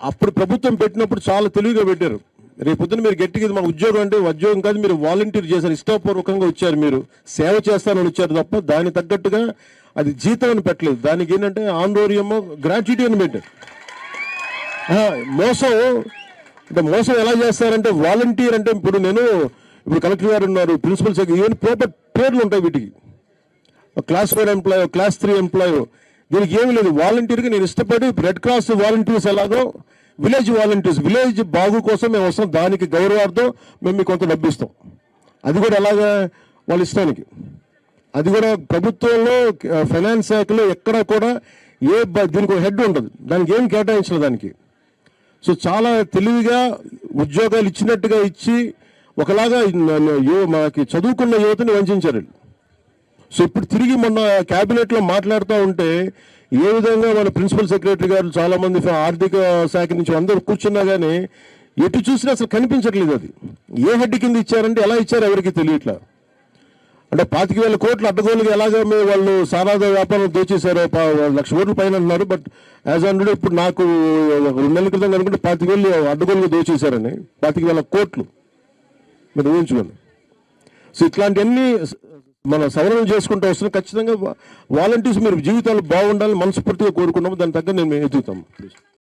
అప్పుడు ప్రభుత్వం పెట్టినప్పుడు చాలా తెలివిగా పెట్టారు. రేపొద్దున మీరు గట్టిగా మాకు ఉద్యోగం అంటే ఉద్యోగం కాదు, మీరు వాలంటీర్ చేశారు, ఇష్టపూర్వకంగా వచ్చారు, మీరు సేవ చేస్తానని వచ్చారు తప్ప దానికి తగ్గట్టుగా అది జీతం అని పెట్టలేదు. దానికి ఏంటంటే ఆందోళనమో గ్రాట్యుటీ అని పెట్టారు. మోసం అంటే మోసం ఎలా చేస్తారంటే వాలంటీర్ అంటే ఇప్పుడు కలెక్టర్ గారు ఉన్నారు, ప్రిన్సిపల్ సెక్రటరీ, ఈవెన్ పేర్లు ఉంటాయి వీటికి. క్లాస్ 4 ఎంప్లాయ్, క్లాస్ 3 ఎంప్లాయ్, దీనికి ఏమీ లేదు. వాలంటీర్గా నేను ఇష్టపడి రెడ్ క్రాస్ వాలంటీర్స్ ఎలాగో విలేజ్ వాలంటీర్స్, విలేజ్ బాగు కోసం మేము వస్తాం, దానికి గౌరవార్థం మేము మీకు కొంత డబ్బు ఇస్తాం. అది కూడా ఎలాగా వాళ్ళ ఇష్టానికి. అది కూడా ప్రభుత్వంలో ఫైనాన్స్ శాఖలో ఎక్కడ కూడా దీనికి ఒక హెడ్ ఉంటుంది, దానికి ఏం కేటాయించలేదు దానికి. సో చాలా తెలివిగా ఉద్యోగాలు ఇచ్చినట్టుగా ఇచ్చి ఒకలాగా మనకి చదువుకున్న యువతని వంచారు. సో ఇప్పుడు తిరిగి మొన్న క్యాబినెట్లో మాట్లాడుతూ ఉంటే ఏ విధంగా మన ప్రిన్సిపల్ సెక్రటరీ గారు చాలామంది ఆర్థిక శాఖ నుంచి అందరూ కూర్చున్నా కానీ ఎటు చూసినా అసలు కనిపించట్లేదు. అది ఏ హెడ్ కింద ఇచ్చారంటే ఎలా ఇచ్చారు ఎవరికి తెలియట్లా. అంటే 25,000 కోట్లు అడ్డగోలుగా ఎలాగ వాళ్ళు సారాద వ్యాపారం దోచేశారో 1,00,000 కోట్ల పైన అంటున్నారు. బట్ యాజ్ ఆన్ ఇప్పుడు నాకు 2 నెలల క్రితం అనుకుంటే 25,000 అడ్డగోలుగా దోచేశారని, 25,000 కోట్లు మీరు ఊహించుకోండి. సో ఇట్లాంటివన్నీ మనం సవరణ చేసుకుంటూ వస్తున్నాం. ఖచ్చితంగా వాలంటీర్స్ మీరు జీవితాలు బాగుండాలని మనస్ఫూర్తిగా కోరుకున్నాము. దాని తగ్గ నేను ఎదుగుతాము.